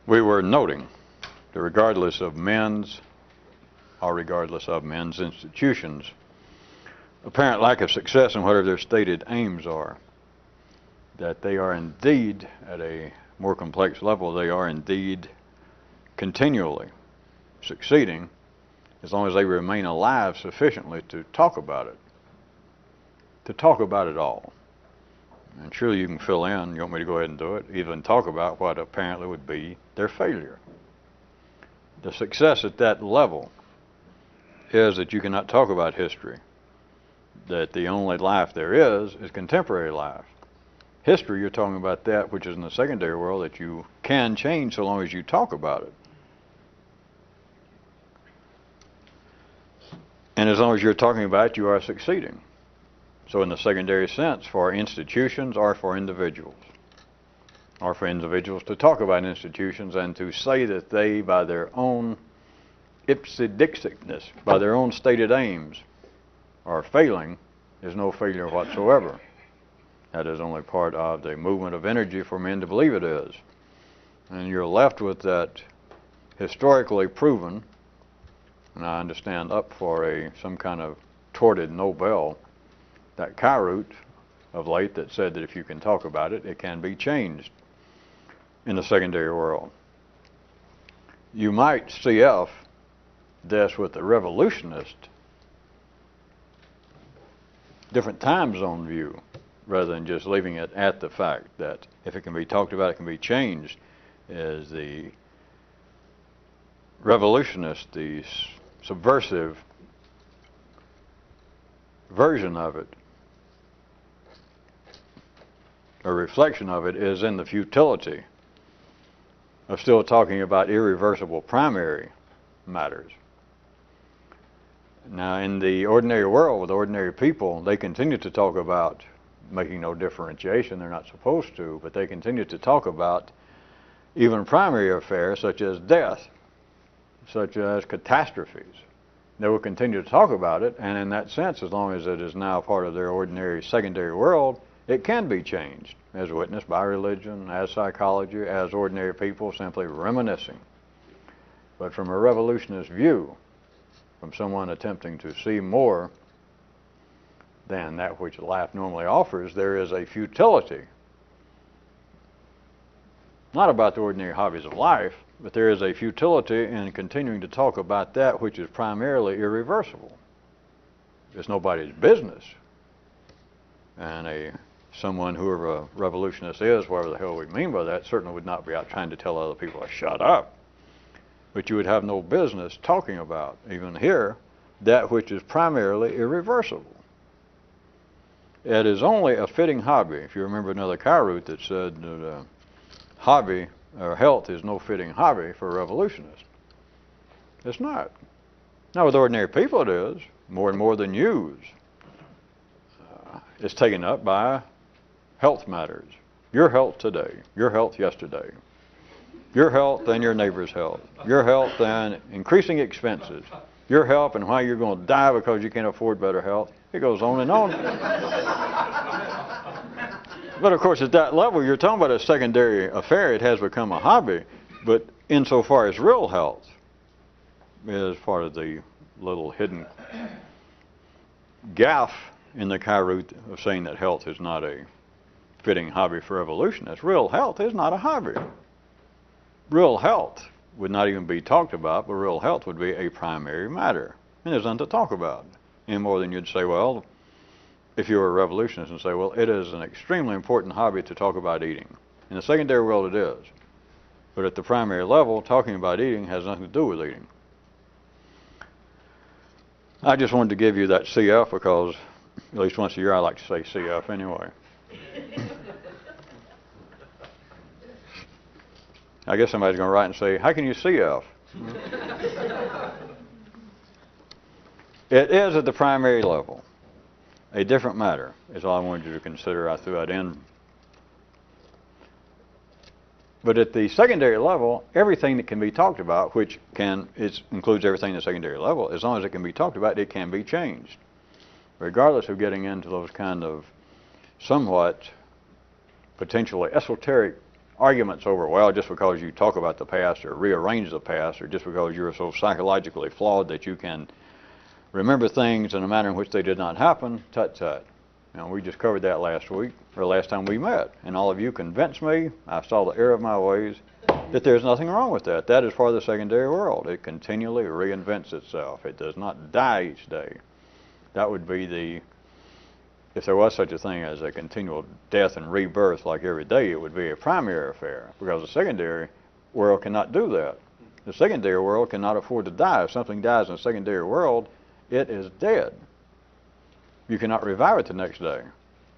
We were noting that regardless of men's institutions, apparent lack of success in whatever their stated aims are, that they are indeed at a more complex level, they are indeed continually succeeding as long as they remain alive sufficiently to talk about it all. And surely you can fill in, you want me to go ahead and do it, even talk about what apparently would be their failure. The success at that level is that you cannot talk about history, that the only life there is contemporary life. History, you're talking about that which is in the secondary world that you can change so long as you talk about it. And as long as you're talking about it, you are succeeding. So in the secondary sense, for institutions or for individuals to talk about institutions and to say that they, by their own ipsedixicness, by their own stated aims, are failing, is no failure whatsoever. That is only part of the movement of energy for men to believe it is. And you're left with that historically proven, and I understand up for some kind of torted Nobel, that Kyroot of late that said that if you can talk about it, it can be changed in the secondary world. You might CF this with the revolutionist, different time zone view, rather than just leaving it at the fact that if it can be talked about, it can be changed, is the revolutionist, the subversive version of it. A reflection of it is in the futility of still talking about irreversible primary matters. Now, in the ordinary world with ordinary people, they continue to talk about making no differentiation. They're not supposed to, but they continue to talk about even primary affairs such as death, such as catastrophes. They will continue to talk about it, and in that sense, as long as it is now part of their ordinary secondary world, it can be changed, as witnessed by religion, as psychology, as ordinary people simply reminiscing. But from a revolutionist view, from someone attempting to see more than that which life normally offers, there is a futility. Not about the ordinary hobbies of life, but there is a futility in continuing to talk about that which is primarily irreversible. It's nobody's business. And someone, whoever a revolutionist is, whatever the hell we mean by that, certainly would not be out trying to tell other people to shut up. But you would have no business talking about, even here, that which is primarily irreversible. It is only a fitting hobby. If you remember another Kyroot that said that hobby or health is no fitting hobby for a revolutionist. It's not. Now with ordinary people it is, more and more than use. It's taken up by health matters. Your health today, your health yesterday, your health and your neighbor's health, your health and increasing expenses, your health and why you're going to die because you can't afford better health. It goes on and on. But of course at that level you're talking about a secondary affair. It has become a hobby. But insofar as real health is part of the little hidden gaffe in the Kyroots of saying that health is not a fitting hobby for evolutionists. Real health is not a hobby. Real health would not even be talked about, but real health would be a primary matter. And there's nothing to talk about. Any more than you'd say, well, if you were a revolutionist and say, well, it is an extremely important hobby to talk about eating. In the secondary world it is. But at the primary level, talking about eating has nothing to do with eating. I just wanted to give you that CF because at least once a year I like to say CF anyway. I guess somebody's going to write and say, how can you CF? It is at the primary level. A different matter is all I wanted you to consider. I threw that in. But at the secondary level, everything that can be talked about, which includes everything at the secondary level, as long as it can be talked about, it can be changed. Regardless of getting into those kind of somewhat potentially esoteric arguments over, well, just because you talk about the past or rearrange the past, or just because you're so psychologically flawed that you can remember things in a manner in which they did not happen, tut-tut. We just covered that last week, or last time we met, and all of you convinced me, I saw the error of my ways, that there's nothing wrong with that. That is part of the secondary world. It continually reinvents itself. It does not die each day. That would be if there was such a thing as a continual death and rebirth like every day, it would be a primary affair, because the secondary world cannot do that. The secondary world cannot afford to die. If something dies in the secondary world, it is dead. You cannot revive it the next day.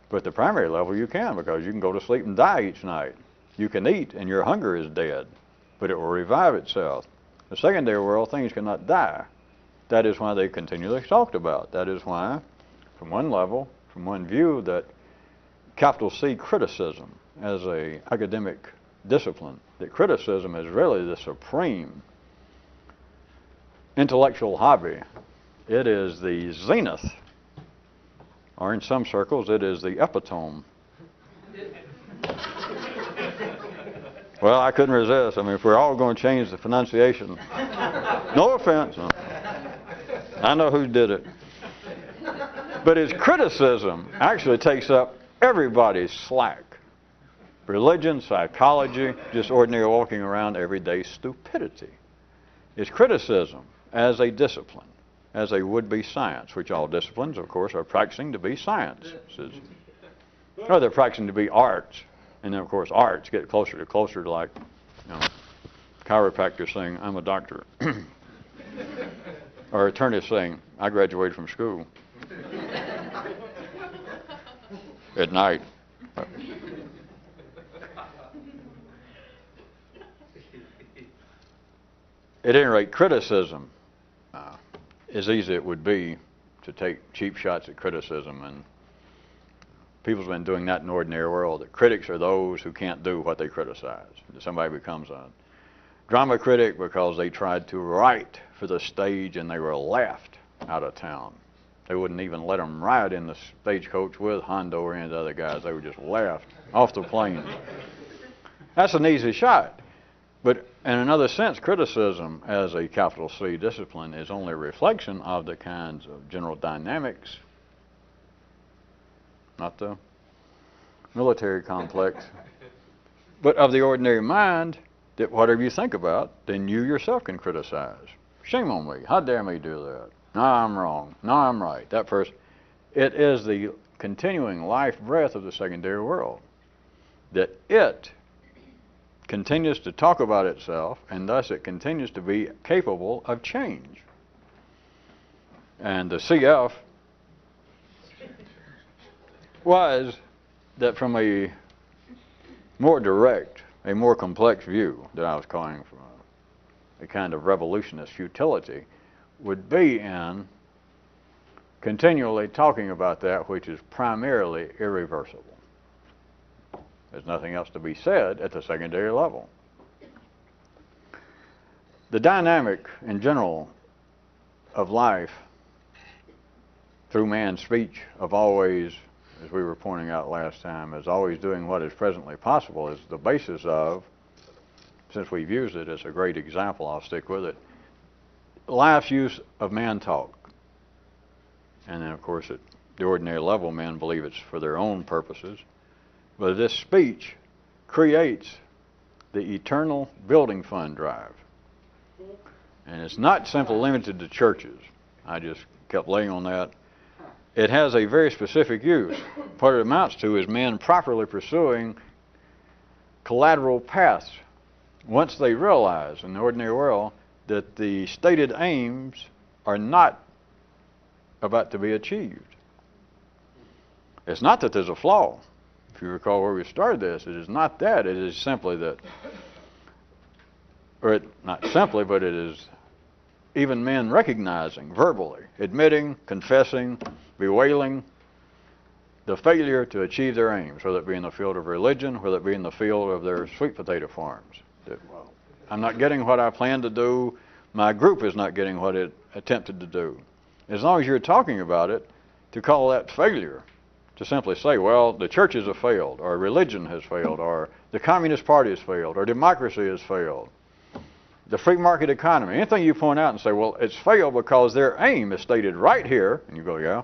But at the primary level, you can, because you can go to sleep and die each night. You can eat, and your hunger is dead, but it will revive itself. The secondary world, things cannot die. That is why they continually talked about. That is why, from one level, from one view, that capital C criticism as a academic discipline, that criticism is really the supreme intellectual hobby. It is the zenith, or in some circles, it is the epitome. Well, I couldn't resist. I mean, if we're all going to change the pronunciation, no offense. No. I know who did it. But his criticism actually takes up everybody's slack. Religion, psychology, just ordinary walking around everyday stupidity. His criticism as a discipline, as a would-be science, which all disciplines, of course, are practicing to be sciences. Or they're practicing to be arts. And then, of course, arts get closer to like, chiropractor saying, I'm a doctor. Or attorney saying, I graduated from school. At night. At any rate, criticism, as easy it would be to take cheap shots at criticism, and people's been doing that in the ordinary world. The critics are those who can't do what they criticize. Somebody becomes a drama critic because they tried to write for the stage and they were laughed out of town. They wouldn't even let them ride in the stagecoach with Hondo or any of the other guys. They were just laughed off the plane. That's an easy shot. But in another sense, criticism as a capital C discipline is only a reflection of the kinds of general dynamics, not the military complex, but of the ordinary mind, that whatever you think about, then you yourself can criticize. Shame on me. How dare me do that? No, I'm wrong. No, I'm right. That person. It is the continuing life breath of the secondary world, that it continues to talk about itself, and thus it continues to be capable of change. And the CF was that from a more direct, a more complex view that I was calling from a kind of revolutionist futility, would be in continually talking about that which is primarily irreversible. There's nothing else to be said at the secondary level. The dynamic in general of life through man's speech of always, as we were pointing out last time, is always doing what is presently possible, is the basis of, since we've used it as a great example, I'll stick with it, life's use of man talk. And then, of course, at the ordinary level, men believe it's for their own purposes. But this speech creates the eternal building fund drive. And it's not simply limited to churches. I just kept laying on that. It has a very specific use. What it amounts to is men properly pursuing collateral paths once they realize in the ordinary world that the stated aims are not about to be achieved. It's not that there's a flaw. If you recall where we started this, it is not that. It is simply that, or not simply, but it is even men recognizing verbally, admitting, confessing, bewailing the failure to achieve their aims, whether it be in the field of religion, whether it be in the field of their sweet potato farms. That, well, I'm not getting what I planned to do. My group is not getting what it attempted to do. As long as you're talking about it, to call that failure to simply say, well, the churches have failed, or religion has failed, or the Communist Party has failed, or democracy has failed, the free market economy, anything you point out and say, well, it's failed because their aim is stated right here, and you go, yeah,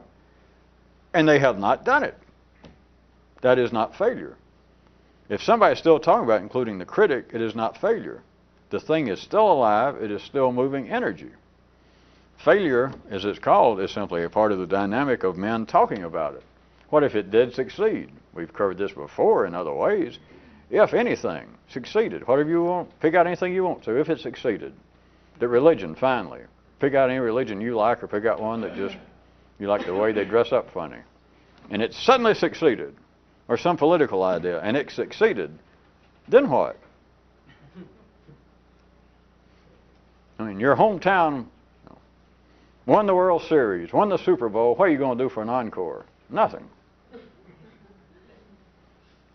and they have not done it. That is not failure. If somebody's still talking about it, including the critic, it is not failure. The thing is still alive, it is still moving energy. Failure, as it's called, is simply a part of the dynamic of men talking about it. What if it did succeed? We've covered this before in other ways. If anything succeeded, whatever you want, pick out anything you want to, if it succeeded. The religion, finally. Pick out any religion you like, or pick out one that just, you like the way they dress up funny. And it suddenly succeeded. Or some political idea, and it succeeded. Then what? I mean, your hometown won the World Series, won the Super Bowl. What are you going to do for an encore? Nothing.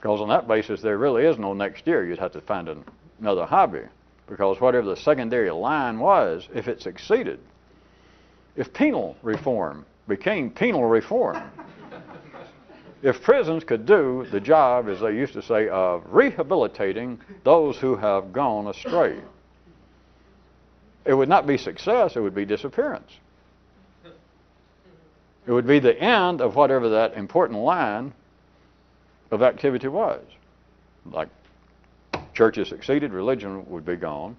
Because on that basis, there really is no next year. You'd have to find another hobby. Because whatever the secondary line was, if it succeeded, if penal reform became penal reform, if prisons could do the job, as they used to say, of rehabilitating those who have gone astray, it would not be success, it would be disappearance. It would be the end of whatever that important line of activity was. Like churches succeeded, religion would be gone.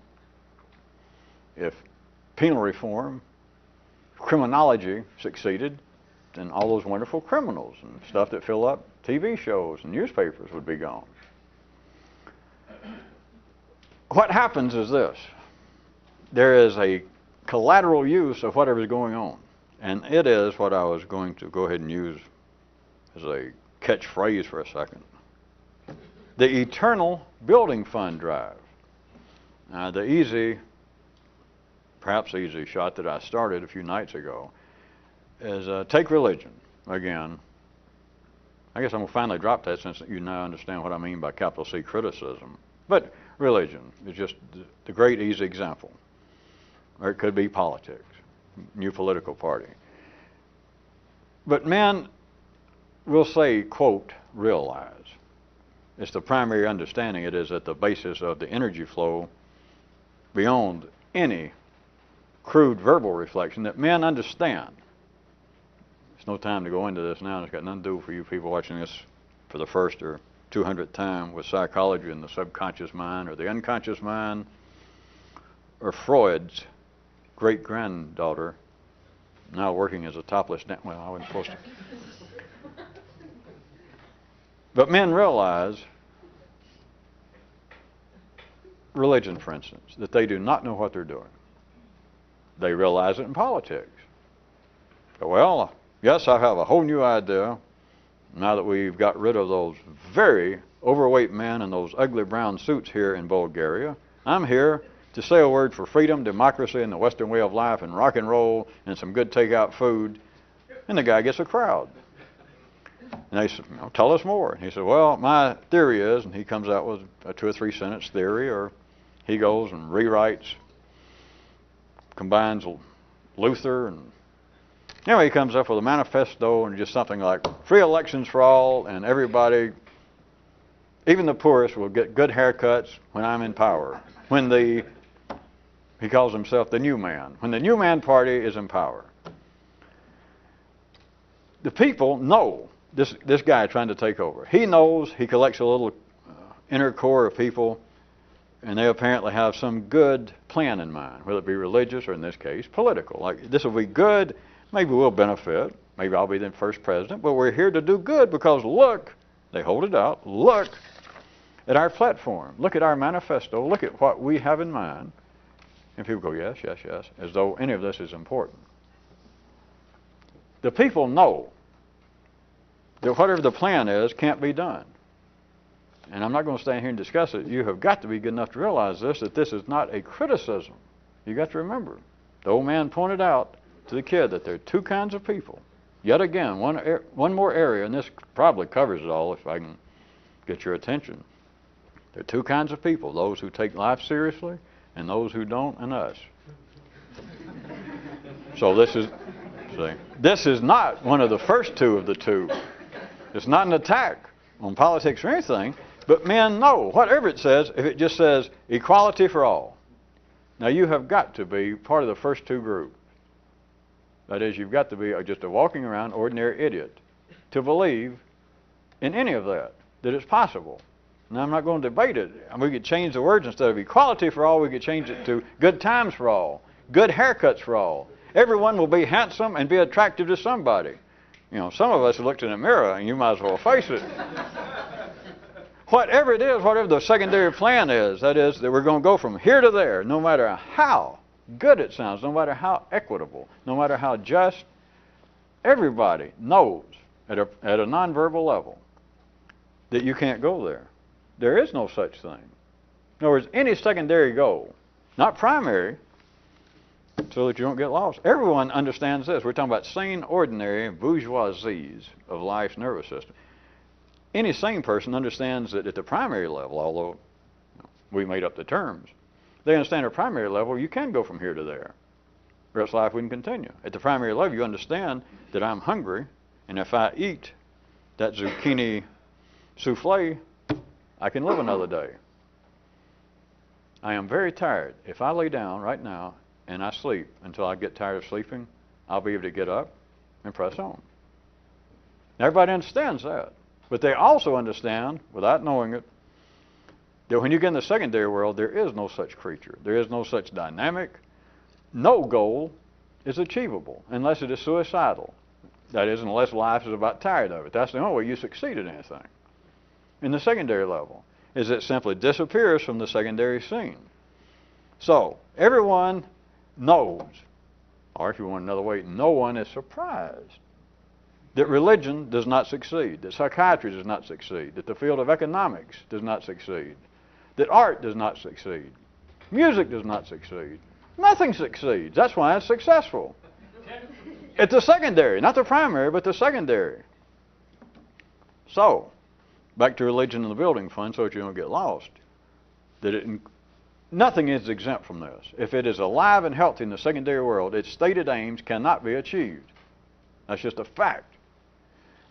If penal reform, criminology succeeded, then all those wonderful criminals and stuff that fill up TV shows and newspapers would be gone. What happens is this. There is a collateral use of whatever is going on. And it is what I was going to go ahead and use as a catchphrase for a second. The eternal building fund drive. Now, the easy, perhaps easy shot that I started a few nights ago is take religion. Again, I guess I'm going to finally drop that since you now understand what I mean by capital C criticism. But religion is just the great easy example. Or it could be politics, new political party. But men will say, quote, realize. It's the primary understanding. It is at the basis of the energy flow beyond any crude verbal reflection that men understand. There's no time to go into this now. It's got nothing to do for you people watching this for the first or 200th time with psychology and the subconscious mind or the unconscious mind or Freud's great-granddaughter now working as a topless well, I wasn't supposed to. But men realize, religion for instance, that they do not know what they're doing. They realize it in politics. Well, yes, I have a whole new idea now that we've got rid of those very overweight men in those ugly brown suits here in Bulgaria. I'm here to say a word for freedom, democracy, and the Western way of life, and rock and roll, and some good takeout food. And the guy gets a crowd. And they said, tell us more. And he said, well, my theory is, and he comes out with a 2 or 3 sentence theory, or he goes and rewrites, combines Luther, and anyway, he comes up with a manifesto and just something like free elections for all, and everybody, even the poorest, will get good haircuts when I'm in power. When he calls himself the new man. When the new man party is in power. The people know this guy trying to take over. He knows, he collects a little inner core of people, and they apparently have some good plan in mind, whether it be religious or in this case, political. Like, this will be good, maybe we'll benefit, maybe I'll be the first president, but we're here to do good because look, they hold it out, look at our platform, look at our manifesto, look at what we have in mind. And people go, yes, yes, yes, as though any of this is important. The people know that whatever the plan is can't be done. And I'm not going to stand here and discuss it. You have got to be good enough to realize this, that this is not a criticism. You've got to remember. The old man pointed out to the kid that there are 2 kinds of people. Yet again, one more area, and this probably covers it all if I can get your attention. There are 2 kinds of people, those who take life seriously and those who don't, and us. So this is not one of the first 2 of the 2. It's not an attack on politics or anything, but men know, whatever it says, if it just says equality for all. Now you have got to be part of the first two groups. That is, you've got to be just a walking around ordinary idiot to believe in any of that it's possible. Now I'm not going to debate it. We could change the words. Instead of equality for all, we could change it to good times for all, good haircuts for all. Everyone will be handsome and be attractive to somebody. Some of us have looked in a mirror and you might as well face it. Whatever it is, whatever the secondary plan is, that is that we're going to go from here to there, no matter how good it sounds, no matter how equitable, no matter how just, everybody knows at a nonverbal level that you can't go there. There is no such thing. In other words, any secondary goal, not primary, so that you don't get lost. Everyone understands this. We're talking about sane, ordinary bourgeoisies of life's nervous system. Any sane person understands that at the primary level, although we made up the terms, they understand at a primary level you can go from here to there, or else life wouldn't continue. At the primary level, you understand that I'm hungry, and if I eat that zucchini souffle, I can live another day. I am very tired. If I lay down right now and I sleep until I get tired of sleeping, I'll be able to get up and press on. Everybody understands that. But they also understand, without knowing it, that when you get in the secondary world, there is no such creature. There is no such dynamic. No goal is achievable unless it is suicidal. That is, unless life is about tired of it. That's the only way you succeed at anything. In the secondary level, is it simply disappears from the secondary scene. So, everyone knows, or if you want another way, no one is surprised that religion does not succeed, that psychiatry does not succeed, that the field of economics does not succeed, that art does not succeed, music does not succeed. Nothing succeeds. That's why it's successful. It's the secondary, not the primary, but the secondary. So, back to religion and the building fund so that you don't get lost. Nothing is exempt from this. If it is alive and healthy in the secondary world, its stated aims cannot be achieved. That's just a fact.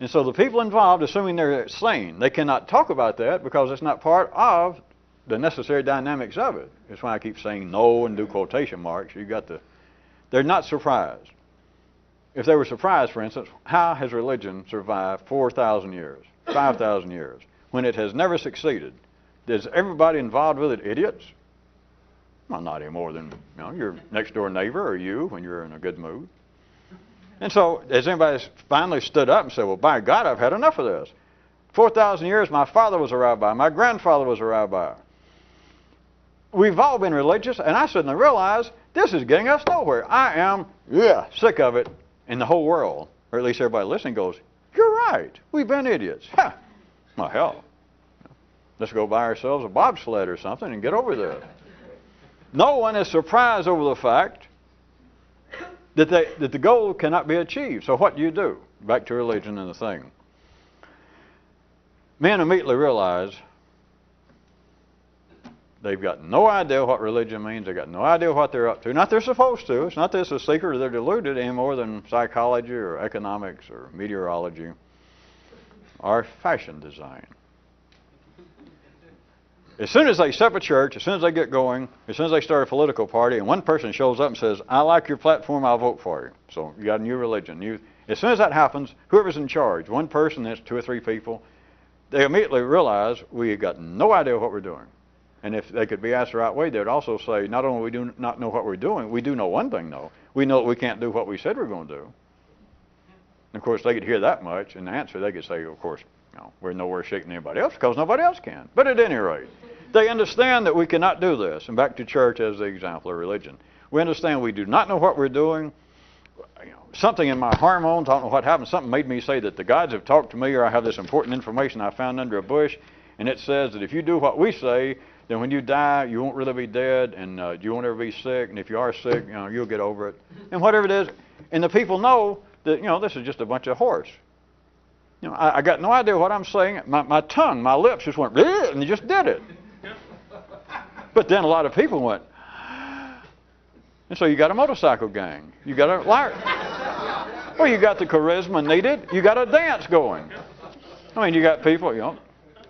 And so the people involved, assuming they're sane, they cannot talk about that because it's not part of the necessary dynamics of it. That's why I keep saying no and do quotation marks. They're not surprised. If they were surprised, for instance, how has religion survived 4,000 years, 5,000 years, when it has never succeeded? Is everybody involved with it idiots? Well, not any more than your next door neighbor or you when you're in a good mood. And so, has anybody finally stood up and said, well, by God, I've had enough of this. 4,000 years, my father was a rabbi, my grandfather was a rabbi. We've all been religious, and I suddenly realized this is getting us nowhere. I am, sick of it. And the whole world, or at least everybody listening, goes, you're right, we've been idiots. Ha! Well, hell, let's go buy ourselves a bobsled or something and get over there. No one is surprised over the fact that the goal cannot be achieved. So what do? Back to religion and the thing. Men immediately realize they've got no idea what religion means. They've got no idea what they're up to. Not they're supposed to. It's not that it's a secret or they're deluded any more than psychology or economics or meteorology or fashion design. As soon as they set up a church, as soon as they get going, as soon as they start a political party, and one person shows up and says, I like your platform, I'll vote for you. So you got a new religion. As soon as that happens, whoever's in charge, one person, that's 2 or 3 people, they immediately realize we have got no idea what we're doing. And if they could be asked the right way, they would also say, not only we do not know what we're doing, we do know one thing, though. We know that we can't do what we said we're going to do. And of course, they could hear that much, and the answer, they could say, of course, we're nowhere shaking anybody else because nobody else can. But at any rate, they understand that we cannot do this. And back to church as the example of religion. We understand we do not know what we're doing. Something in my hormones, I don't know what happened, something made me say that the gods have talked to me, or I have this important information I found under a bush, and it says that if you do what we say, then when you die, you won't really be dead, and you won't ever be sick, and if you are sick, you'll get over it. And whatever it is, and the people know that, this is just a bunch of horse. I got no idea what I'm saying. My tongue, my lips just went, and you just did it. But then a lot of people went, and so you got a motorcycle gang. You got a liar. Well, you got the charisma needed. You got a dance going. I mean, you got people,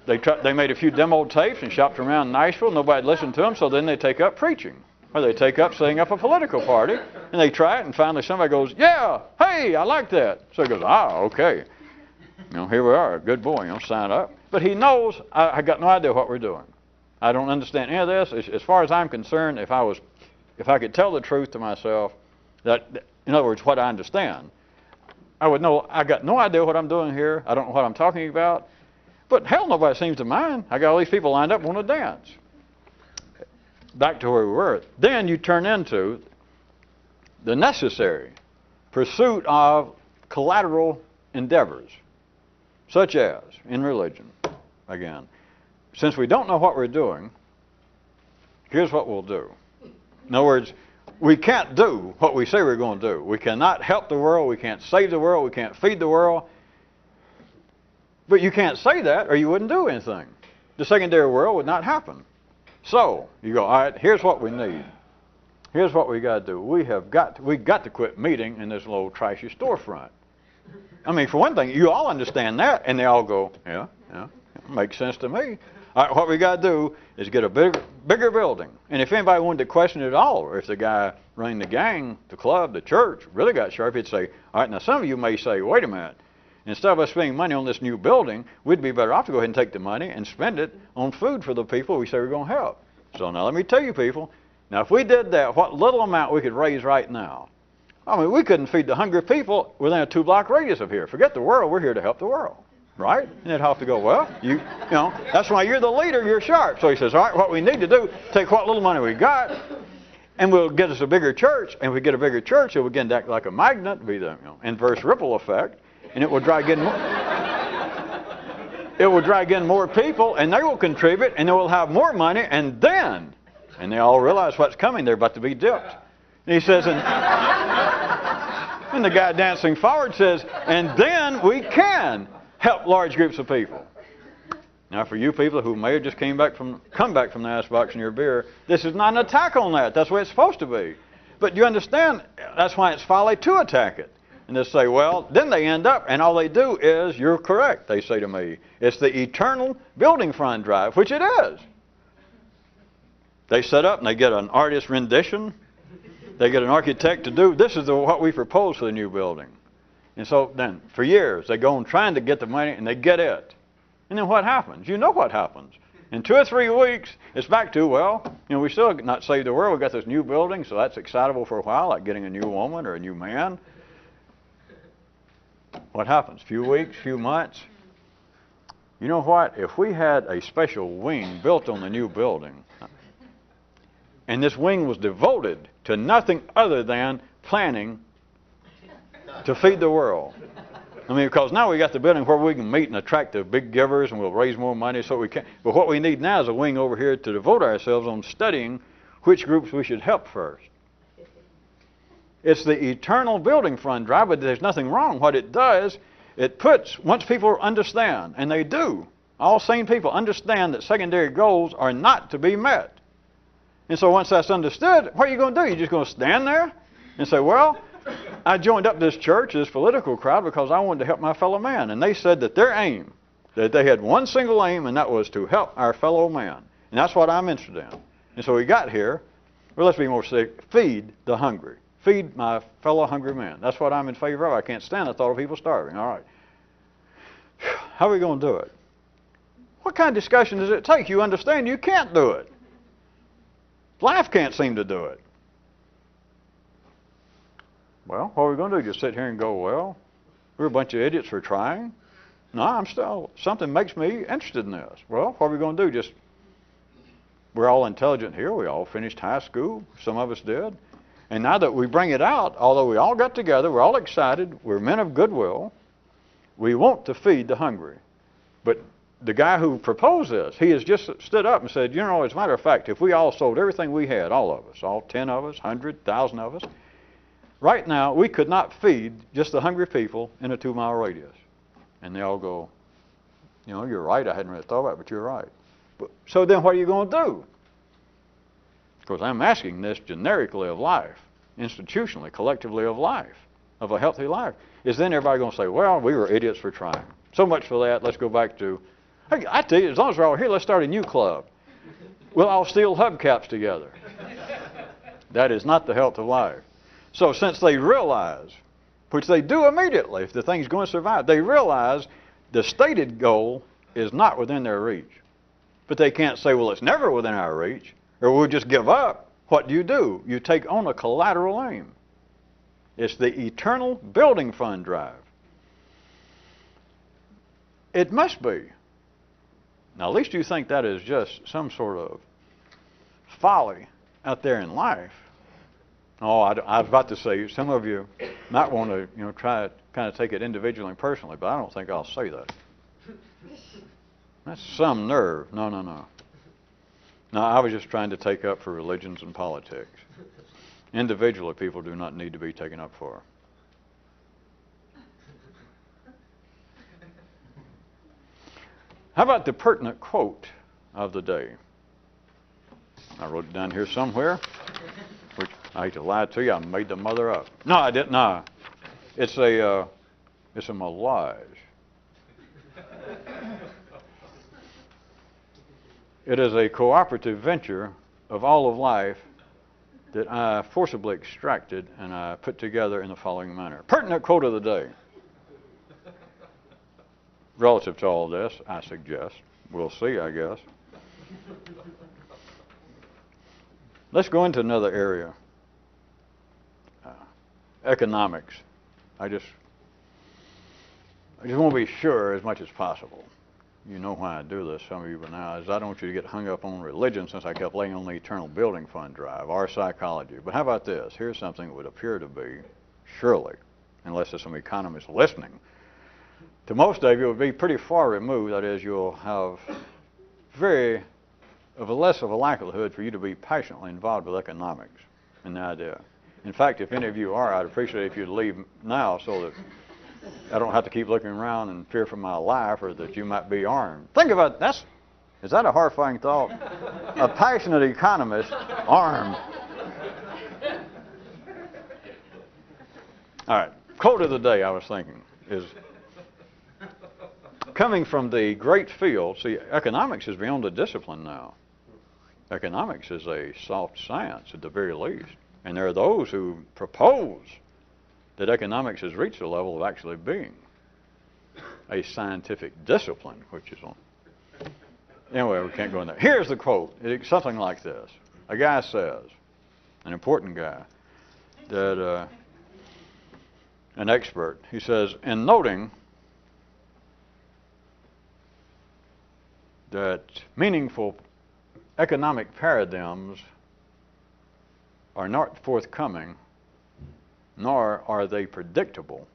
they made a few demo tapes and shopped around Nashville. Nobody listened to them, so then they take up preaching. Or they take up setting up a political party, and they try it, and finally somebody goes, yeah, hey, I like that. So he goes, okay. Here we are, good boy, sign up. But he knows I got no idea what we're doing. I don't understand any of this. As far as I'm concerned, if I could tell the truth to myself, that, in other words, what I understand, I would know I got no idea what I'm doing here. I don't know what I'm talking about. But hell, nobody seems to mind. I got all these people lined up want to dance. Back to where we were. Then you turn into the necessary pursuit of collateral endeavors, such as in religion. Again, since we don't know what we're doing, here's what we'll do. In other words, we can't do what we say we're going to do. We cannot help the world. We can't save the world. We can't feed the world. But you can't say that or you wouldn't do anything. The secondary world would not happen. So you go, all right, here's what we need. Here's what we got to do. We got to quit meeting in this little trashy storefront. I mean, for one thing, you all understand that, and they all go, yeah, makes sense to me. All right, what we got to do is get a bigger building. And if anybody wanted to question it at all, or if the guy running the gang, the club, the church really got sharp, he'd say, all right, now some of you may say, wait a minute. Instead of us spending money on this new building, we'd be better off to go ahead and take the money and spend it on food for the people we say we're going to help. So now let me tell you people, now if we did that, what little amount we could raise right now, I mean, we couldn't feed the hungry people within a 2-block radius of here. Forget the world, we're here to help the world, right? And they'd have to go, well, you know, that's why you're the leader, you're sharp. So he says, all right, what we need to do, take what little money we got, and we'll get us a bigger church. And if we get a bigger church, it will begin to act like a magnet, be the inverse ripple effect. And it will drag in more people, and they will contribute, and they will have more money, and they all realize what's coming. They're about to be dipped. And he says, and the guy dancing forward says, and then we can help large groups of people. Now, for you people who may have just come back from the icebox in your beer, this is not an attack on that. That's the way it's supposed to be. But you understand, that's why it's folly to attack it. And they say, well, then they end up, and all they do is, you're correct, they say to me, it's the eternal building fund drive, which it is. They set up and they get an artist rendition. They get an architect to do, this is what we propose for the new building. And so then, for years, they go on trying to get the money, and they get it. And then what happens? You know what happens. In 2 or 3 weeks, it's back to, well, we still not saved the world. We got this new building, so that's excitable for a while, like getting a new woman or a new man. What happens? Few weeks, few months. You know what? If we had a special wing built on the new building, and this wing was devoted to nothing other than planning to feed the world. I mean, because now we got the building where we can meet and attract the big givers, and we'll raise more money so we can. But what we need now is a wing over here to devote ourselves on studying which groups we should help first. It's the eternal building fund drive, but there's nothing wrong. What it does, it puts, once people understand, and they do, all sane people understand that secondary goals are not to be met. And so once that's understood, what are you going to do? You're just going to stand there and say, well, I joined up this church, this political crowd, because I wanted to help my fellow man. And they said that their aim, that they had one single aim, and that was to help our fellow man. And that's what I'm interested in. And so we got here, well, let's be more specific, feed the hungry. Feed my fellow hungry men. That's what I'm in favor of. I can't stand the thought of people starving. All right. How are we going to do it? What kind of discussion does it take? You understand you can't do it. Life can't seem to do it. Well, what are we going to do? Just sit here and go, well, we're a bunch of idiots for trying? No, something makes me interested in this. Well, what are we going to do? We're all intelligent here. We all finished high school. Some of us did. And now that we bring it out, although we all got together, we're all excited, we're men of goodwill, we want to feed the hungry. But the guy who proposed this, he has just stood up and said, as a matter of fact, if we all sold everything we had, all of us, all 10 of us, 100, 1,000 of us, right now we could not feed just the hungry people in a 2-mile radius. And they all go, you're right, I hadn't really thought about it, but you're right. So then what are you going to do? Because I'm asking this generically of life, institutionally, collectively of life, of a healthy life. Is then everybody going to say, well, we were idiots for trying. So much for that. Let's go back to, hey, I tell you, as long as we're all here, let's start a new club. We'll all steal hubcaps together. That is not the health of life. So since they realize, which they do immediately if the thing's going to survive, they realize the stated goal is not within their reach. But they can't say, well, it's never within our reach, or we'll just give up. What do? You take on a collateral aim. It's the eternal building fund drive. It must be. Now, at least you think that is just some sort of folly out there in life. Oh, I was about to say, some of you might want to, try to kind of take it individually and personally, but I don't think I'll say that. That's some nerve. No. No, I was just trying to take up for religions and politics. Individually, people do not need to be taken up for. How about the pertinent quote of the day? I wrote it down here somewhere, which I hate to lie to you, I made the mother up. No, I didn't. No, it's a mirage. It is a cooperative venture of all of life that I forcibly extracted and I put together in the following manner. Pertinent quote of the day. Relative to all this, I suggest. We'll see, I guess. Let's go into another area. Economics. I just want to be sure as much as possible. You know why I do this, some of you by now, is I don't want you to get hung up on religion since I kept laying on the eternal building fund drive, or psychology. But how about this? Here's something that would appear to be, surely, unless there's some economists listening, to most of you it would be pretty far removed. That is, you'll have less of a likelihood for you to be passionately involved with economics and the idea. In fact, if any of you are, I'd appreciate it if you'd leave now so that I don't have to keep looking around and fear for my life or that you might be armed. Think about that. Is that a horrifying thought? A passionate economist armed. All right. Quote of the day, I was thinking, is coming from the great field. See, economics is beyond a discipline now. Economics is a soft science at the very least. And there are those who propose that economics has reached the level of actually being a scientific discipline, which is on. Anyway, we can't go in there. Here's the quote. It's something like this. A guy says, an important guy, that an expert, he says, in noting that meaningful economic paradigms are not forthcoming, nor are they predictable.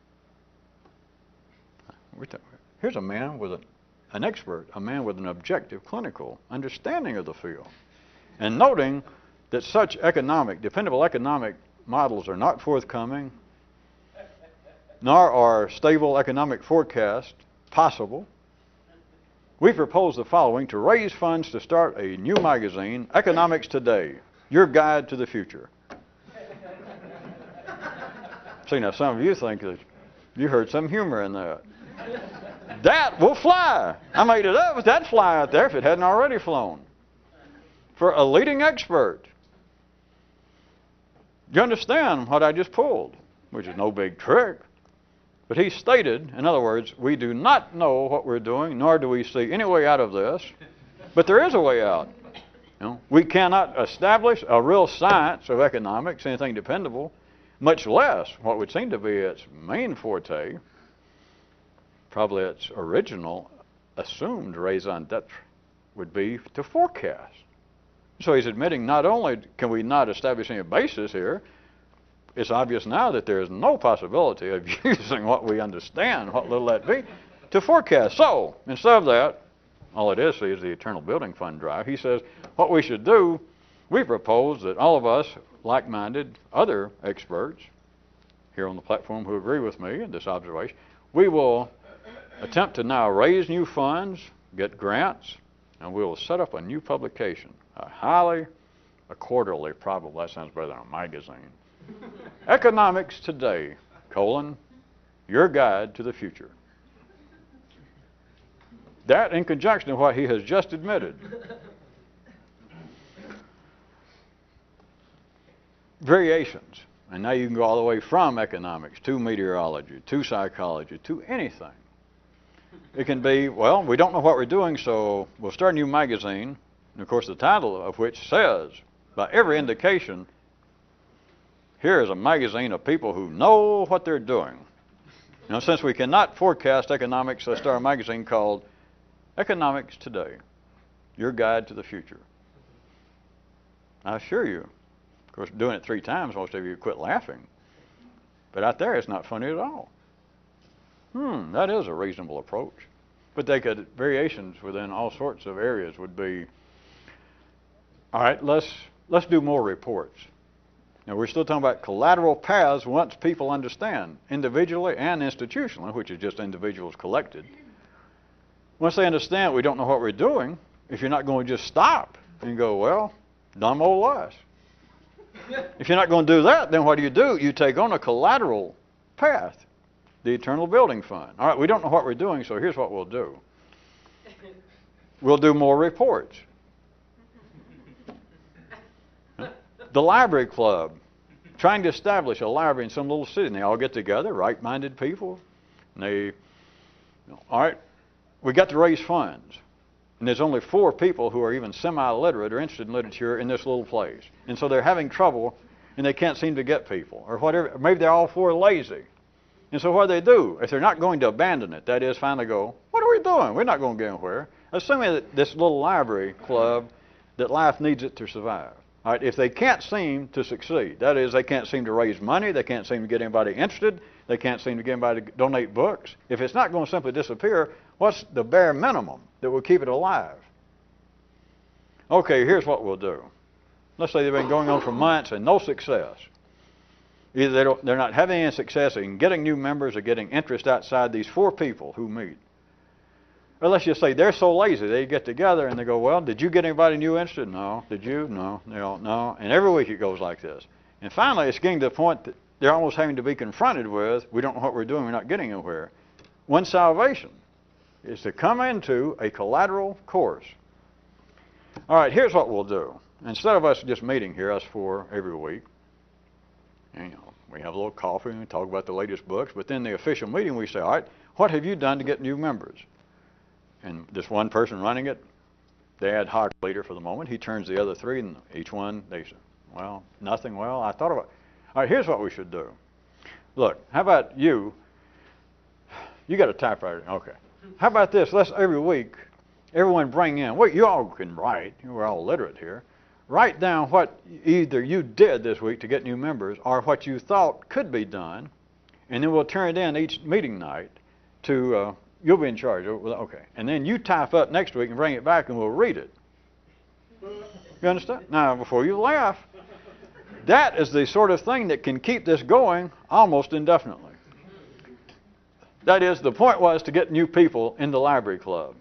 Here's a man with an expert, a man with an objective clinical understanding of the field, and noting that such dependable economic models are not forthcoming, nor are stable economic forecasts possible. We propose the following to raise funds to start a new magazine, Economics Today, your guide to the future. See, now some of you think that you heard some humor in that. That will fly. I made it up, but that'd fly out there if it hadn't already flown. For a leading expert. You understand what I just pulled, which is no big trick. But he stated, in other words, we do not know what we're doing, nor do we see any way out of this, but there is a way out. We cannot establish a real science of economics, anything dependable, much less what would seem to be its main forte, probably its original assumed raison d'etre would be to forecast. So he's admitting not only can we not establish any basis here, it's obvious now that there is no possibility of using what we understand, what little that be, to forecast. So instead of that, all it is the eternal building fund drive. He says what we should do, we propose that all of us, like-minded other experts here on the platform who agree with me in this observation, we will attempt to now raise new funds, get grants, and we will set up a new publication, a quarterly probably, that sounds better than a magazine. Economics Today, your guide to the future. That in conjunction with what he has just admitted. Variations. And now you can go all the way from economics to meteorology, to psychology, to anything. It can be, well, we don't know what we're doing, so we'll start a new magazine. And of course, the title of which says, by every indication, here is a magazine of people who know what they're doing. You know, since we cannot forecast economics, let's start a magazine called Economics Today, Your Guide to the Future. I assure you, of course, doing it 3 times, most of you quit laughing. But out there, it's not funny at all. That is a reasonable approach. But they could, variations within all sorts of areas would be, all right, let's do more reports. Now, we're still talking about collateral paths once people understand, individually and institutionally, which is just individuals collected. Once they understand we don't know what we're doing, if you're not going to just stop and go, well, dumb old us. If you're not going to do that, then what do? You take on a collateral path, the Eternal Building Fund. All right, we don't know what we're doing, so here's what we'll do. We'll do more reports. The Library Club, trying to establish a library in some little city, and they all get together, right-minded people, and they, all right, we got to raise funds. And there's only 4 people who are even semi-literate or interested in literature in this little place. And so they're having trouble, and they can't seem to get people, or whatever. Maybe they're all 4 lazy. And so what do? If they're not going to abandon it, that is, finally go, what are we doing? We're not going to get anywhere. Assuming that this little library club, that life needs it to survive. All right, if they can't seem to succeed, that is, they can't seem to raise money, they can't seem to get anybody interested, they can't seem to get anybody to donate books, if it's not going to simply disappear, what's the bare minimum that will keep it alive? Okay, here's what we'll do. Let's say they've been going on for months and no success. Either they're not having any success in getting new members or getting interest outside these 4 people who meet. Or let's just say they're so lazy, they get together and they go, well, did you get anybody new interested? No. Did you? No. They don't know. And every week it goes like this. And finally, it's getting to the point that they're almost having to be confronted with, we don't know what we're doing, we're not getting anywhere. One salvation is to come into a collateral course. All right, here's what we'll do. Instead of us just meeting here, us 4 every week, and, we have a little coffee and we talk about the latest books, but then the official meeting we say, all right, what have you done to get new members? And this one person running it, the ad hoc leader for the moment, he turns the other 3, and each one, they say, well, nothing. Well, I thought about it. All right, here's what we should do. Look, how about you? You got a typewriter. Okay. How about this? Let's every week, everyone bring in, well, you all can write. We're all literate here. Write down what either you did this week to get new members or what you thought could be done, and then we'll turn it in each meeting night to, you'll be in charge. Okay. And then you type up next week and bring it back and we'll read it. You understand? Now, before you laugh, that is the sort of thing that can keep this going almost indefinitely. That is, the point was to get new people in the library club.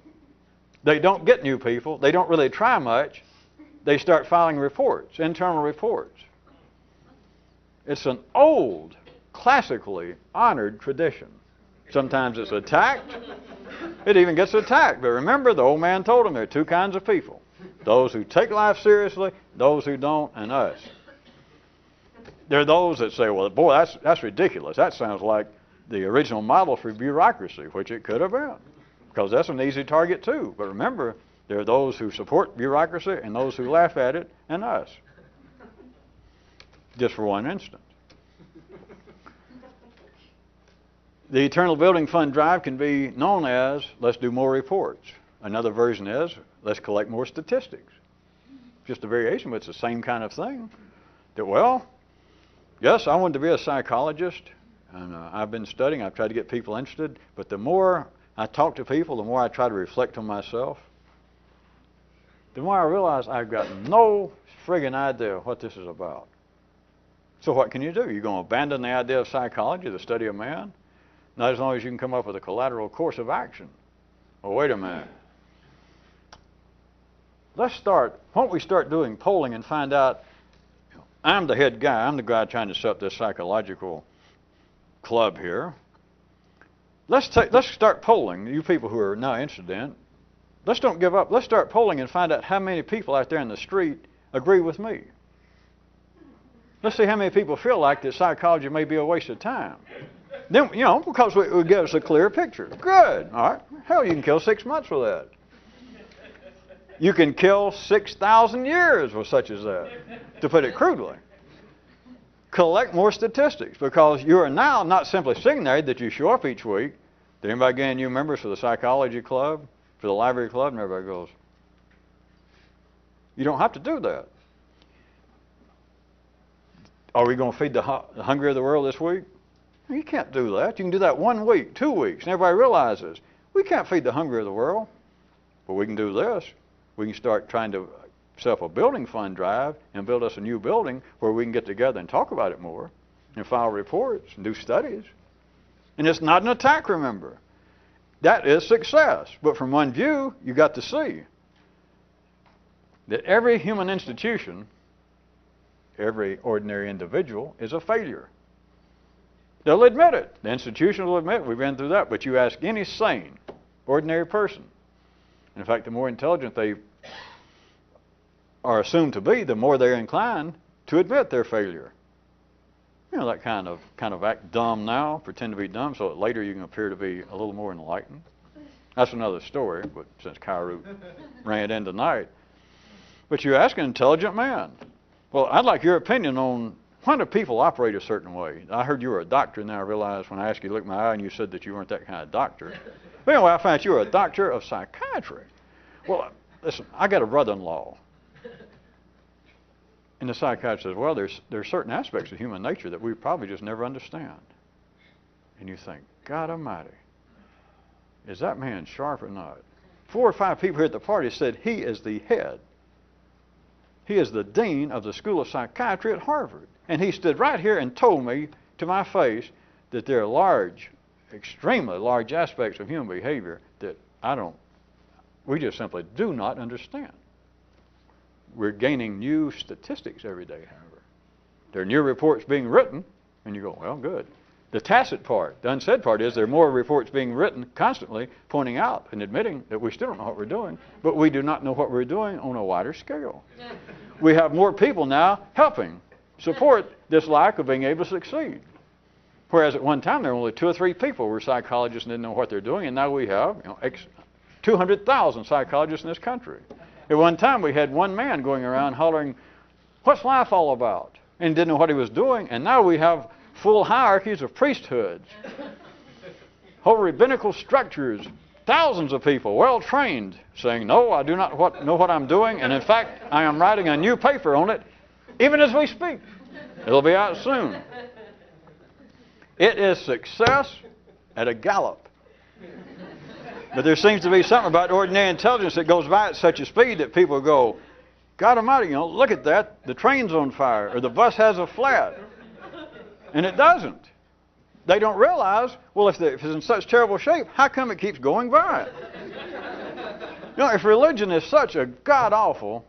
They don't get new people. They don't really try much. They start filing reports, internal reports. It's an old, classically honored tradition. Sometimes it's attacked. It even gets attacked. But remember, the old man told them there are 2 kinds of people. Those who take life seriously, those who don't, and us. There are those that say, well, boy, that's ridiculous. That sounds like the original model for bureaucracy, which it could have been, because that's an easy target too. But remember, there are those who support bureaucracy and those who laugh at it, and us. Just for one instance. The Eternal Building Fund drive can be known as, let's do more reports. Another version is, let's collect more statistics. Just a variation, but it's the same kind of thing. That, well, yes, I wanted to be a psychologist, and I've been studying. I've tried to get people interested, but the more I talk to people, the more I try to reflect on myself, the more I realize I've got no friggin' idea what this is about. So what can you do? You're going to abandon the idea of psychology, the study of man? Not as long as you can come up with a collateral course of action. Well, wait a minute. Let's start, why don't we start doing polling and find out, I'm the head guy, I'm the guy trying to set up this psychological club here. Let's start polling, you people who are now interested in it. Let's don't give up. Let's start polling and find out how many people out there in the street agree with me. Let's see how many people feel like that psychology may be a waste of time. Then, because it would give us a clear picture. Good. All right. Hell, you can kill 6 months with that. You can kill 6,000 years with such as that, to put it crudely. Collect more statistics, because you are now not simply sitting there that you show up each week. Did anybody gain new members for the psychology club, for the library club? And everybody goes, you don't have to do that. Are we going to feed the hungry of the world this week? You can't do that. You can do that 1 week, 2 weeks, and everybody realizes we can't feed the hungry of the world. But we can do this. We can start trying to set up a building fund drive and build us a new building where we can get together and talk about it more and file reports and do studies. And it's not an attack, remember. That is success. But from one view, you got to see that every human institution, every ordinary individual is a failure. They'll admit it. The institution will admit we've been through that. But you ask any sane, ordinary person. In fact, the more intelligent they are assumed to be, the more they're inclined to admit their failure. That kind of act dumb now, pretend to be dumb, so that later you can appear to be a little more enlightened. That's another story, but since Kyroots ran it in tonight. But you ask an intelligent man, well, I'd like your opinion on why do people operate a certain way. I heard you were a doctor, and then I realized when I asked you to look in my eye and you said that you weren't that kind of doctor. But anyway, I found out you were a doctor of psychiatry. Well, listen, I got a brother-in-law. And the psychiatrist says, well, there's certain aspects of human nature that we probably just never understand. And you think, God Almighty, is that man sharp or not? 4 or 5 people here at the party said he is the head. He is the dean of the School of Psychiatry at Harvard. And he stood right here and told me to my face that there are large, extremely large aspects of human behavior that we just simply do not understand. We're gaining new statistics every day, however. There are new reports being written, and you go, well, good. The tacit part, the unsaid part is there are more reports being written constantly pointing out and admitting that we still don't know what we're doing, but we do not know what we're doing on a wider scale. We have more people now helping support this lack of being able to succeed. Whereas at one time there were only 2 or 3 people who were psychologists and didn't know what they're doing, and now we have 200,000 psychologists in this country. At one time, we had one man going around hollering, what's life all about? And didn't know what he was doing. And now we have full hierarchies of priesthoods, whole rabbinical structures, thousands of people, well-trained, saying, no, I do not know what I'm doing. And in fact, I am writing a new paper on it, even as we speak. It'll be out soon. It is success at a gallop. But there seems to be something about ordinary intelligence that goes by at such a speed that people go, God Almighty, look at that. The train's on fire, or the bus has a flat. And it doesn't. They don't realize, well, if it's in such terrible shape, how come it keeps going by? If religion is such a god-awful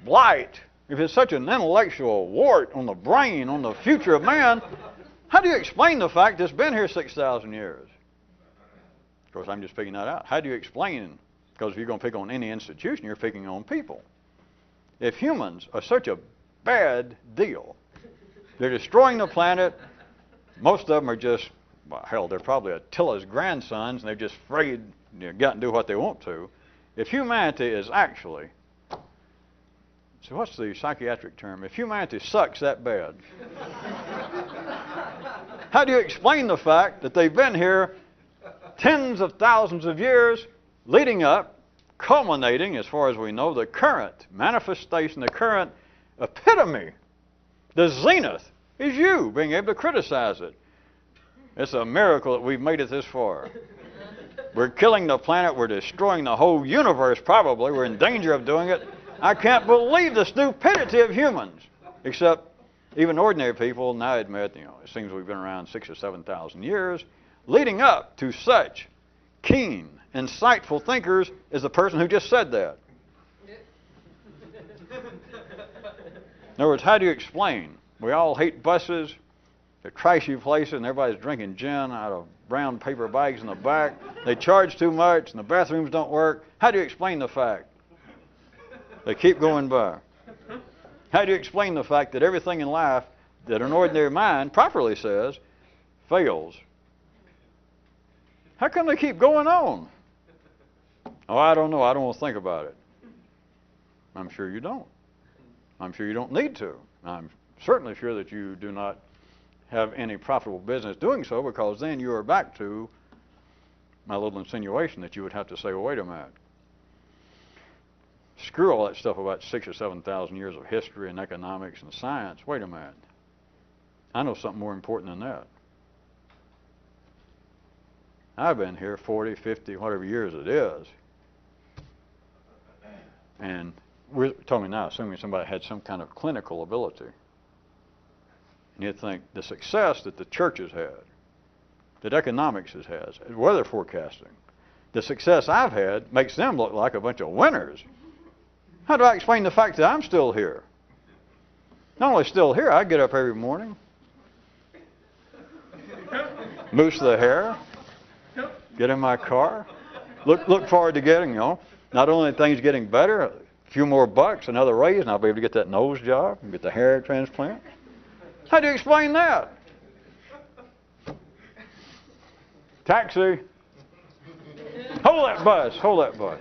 blight, if it's such an intellectual wart on the brain, on the future of man, how do you explain the fact that it's been here 6,000 years? Of course, I'm just picking that out. How do you explain? Because if you're going to pick on any institution, you're picking on people. If humans are such a bad deal, they're destroying the planet. Most of them are just, well, hell, they're probably Attila's grandsons, and they're just afraid to get and do what they want to. If humanity is actually, so what's the psychiatric term? If humanity sucks that bad, how do you explain the fact that they've been here tens of thousands of years leading up, culminating, as far as we know, the current manifestation, the current epitome, the zenith, is you being able to criticize it. It's a miracle that we've made it this far. We're killing the planet. We're destroying the whole universe, probably. We're in danger of doing it. I can't believe the stupidity of humans. Except even ordinary people now admit, it seems we've been around 6,000 or 7,000 years, leading up to such keen, insightful thinkers as the person who just said that. In other words, how do you explain? We all hate buses, the trashy places, and everybody's drinking gin out of brown paper bags in the back. They charge too much, and the bathrooms don't work. How do you explain the fact? They keep going by. How do you explain the fact that everything in life that an ordinary mind properly says fails? How come they keep going on? Oh, I don't know. I don't want to think about it. I'm sure you don't. I'm sure you don't need to. I'm certainly sure that you do not have any profitable business doing so, because then you are back to my little insinuation that you would have to say, well, wait a minute. Screw all that stuff about 6,000 or 7,000 years of history and economics and science. Wait a minute. I know something more important than that. I've been here 40, 50, whatever years it is. And we're talking now, assuming somebody had some kind of clinical ability. And you'd think the success that the church has had, that economics has had, weather forecasting, the success I've had makes them look like a bunch of winners. How do I explain the fact that I'm still here? Not only still here, I get up every morning, mousse the hair, get in my car, look forward to getting, not only things getting better, a few more bucks, another raise, and I'll be able to get that nose job and get the hair transplant. How do you explain that? Taxi. Hold that bus.